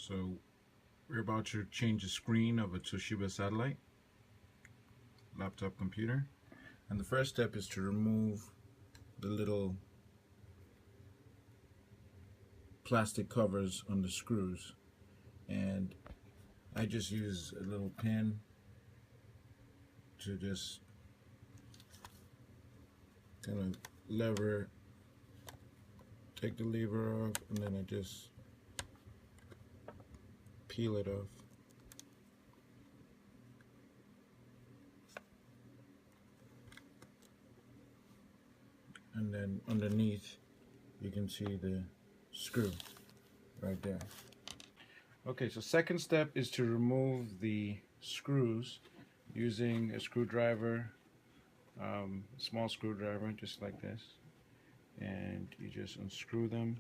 So we're about to change the screen of a Toshiba Satellite laptop computer, and the first step is to remove the little plastic covers on the screws. And I just use a little pin to just kind of take the lever off, and then I just peel it off. And then underneath you can see the screw right there. Okay, so second step is to remove the screws using a screwdriver, small screwdriver, just like this, and you just unscrew them.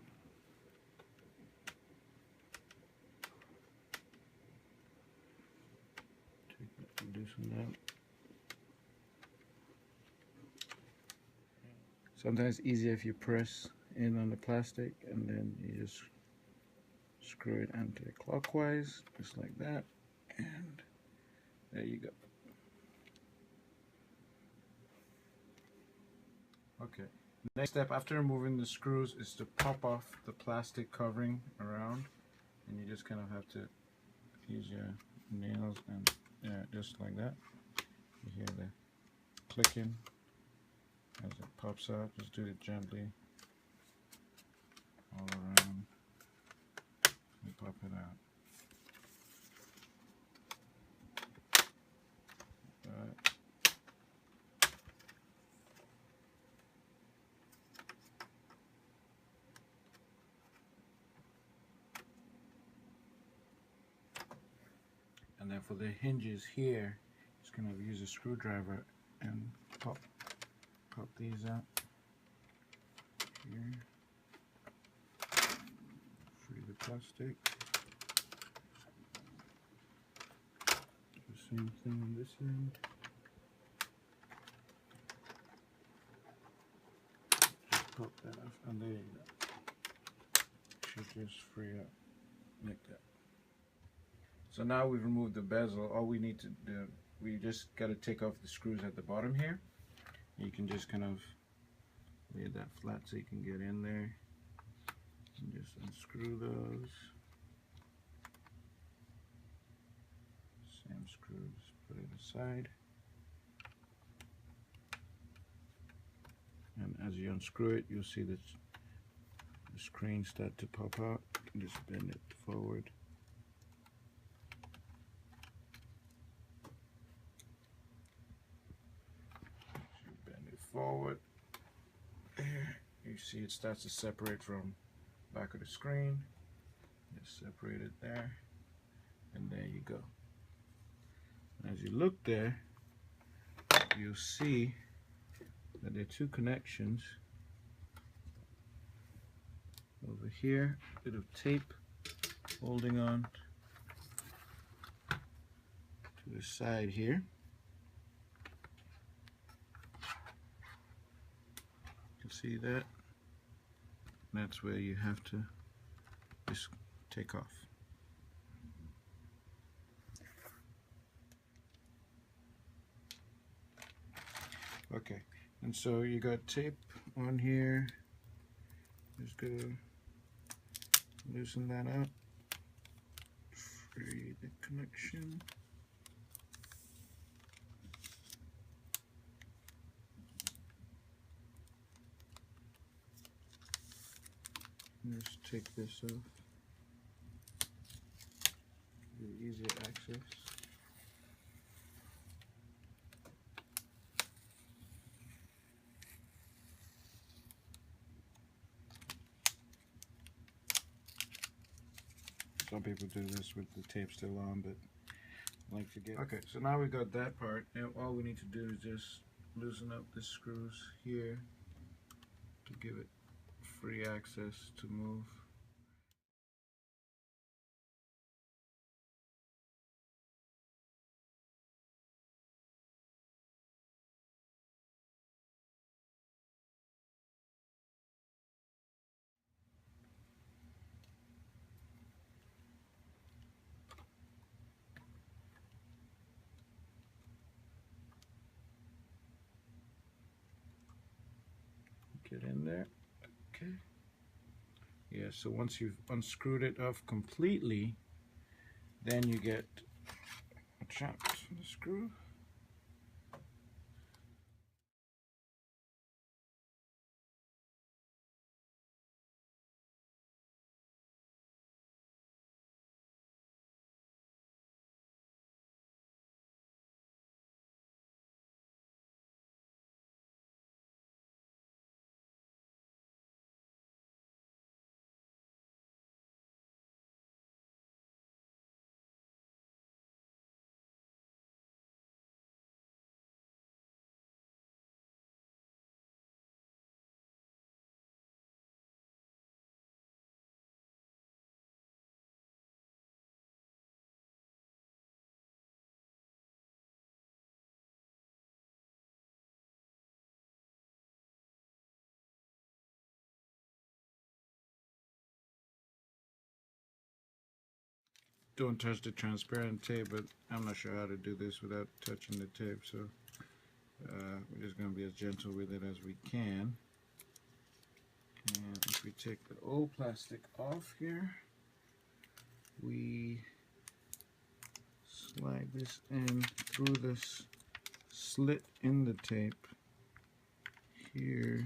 Loosen that. Sometimes it's easier if you press in on the plastic and then you just screw it anti-clockwise, just like that, and there you go. Okay, next step after removing the screws is to pop off the plastic covering around, and you just kind of have to use your nails and just like that. You hear the clicking as it pops out. Just do it gently all around and pop it out. Right. And then for the hinges here, just kind of use a screwdriver and pop these out here. Free the plastic. Do the same thing on this end. Just pop that off, and there you go. Should just free up like that. So now we've removed the bezel. All we need to do, we just got to take off the screws at the bottom here. You can just kind of lay that flat so you can get in there and just unscrew those. Same screws, put it aside. And as you unscrew it, you'll see that the screen start to pop out. Just bend it forward. Forward, there you see it starts to separate from back of the screen. Just separate it there, and there you go. And as you look there, you'll see that there are two connections over here, a bit of tape holding on to the side here. See that? That's where you have to just take off. Okay, and so you got tape on here. Just gonna loosen that up. Free the connection. Just take this off. Easier access. Some people do this with the tape still on, but I like to get. Okay, so now we got that part, and all we need to do is just loosen up the screws here to give it free access to move. Get in there. Okay. Yeah, so once you've unscrewed it off completely, then you get a chop to the screw. Don't touch the transparent tape, but I'm not sure how to do this without touching the tape, so we're just going to be as gentle with it as we can. And if we take the old plastic off here, we slide this in through this slit in the tape here.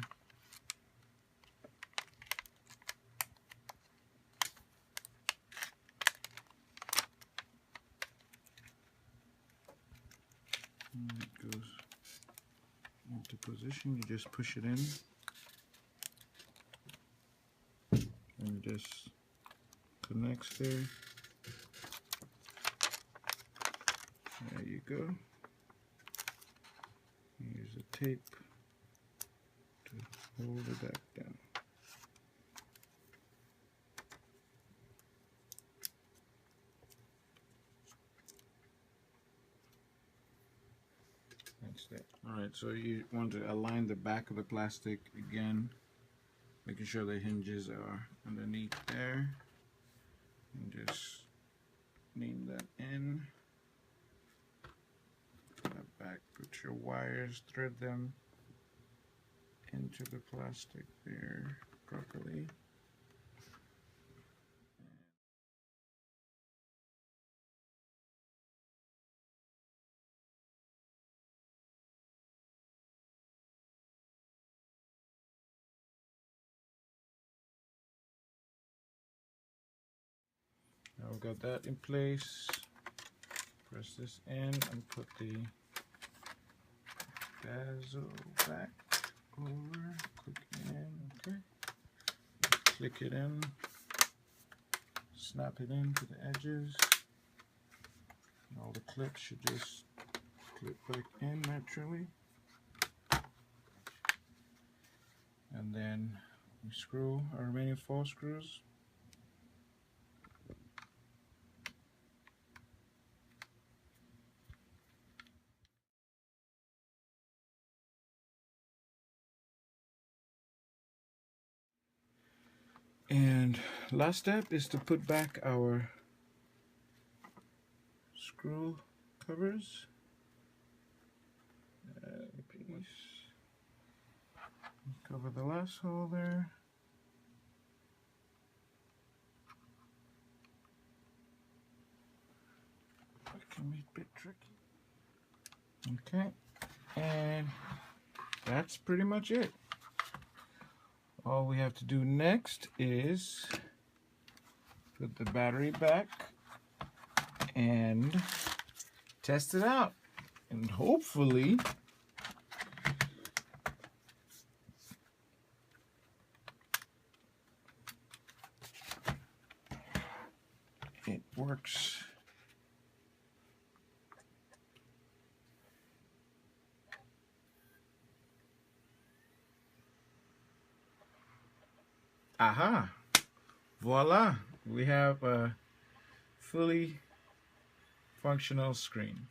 And it goes into position. You just push it in and it just connects there. There you go. Here's the tape to hold it back down. Alright, so you want to align the back of the plastic again, making sure the hinges are underneath there, and just lean that in. Put that back, put your wires, thread them into the plastic there properly. Now we've got that in place. Press this in and put the bezel back over. Click in, okay. Click it in. Snap it into the edges. And all the clips should just clip back in naturally. And then we screw our remaining 4 screws. And last step is to put back our screw covers. Cover the last hole there. That can be a bit tricky. Okay, and that's pretty much it. All we have to do next is put the battery back and test it out, and hopefully it works. Aha! Voila! We have a fully functional screen.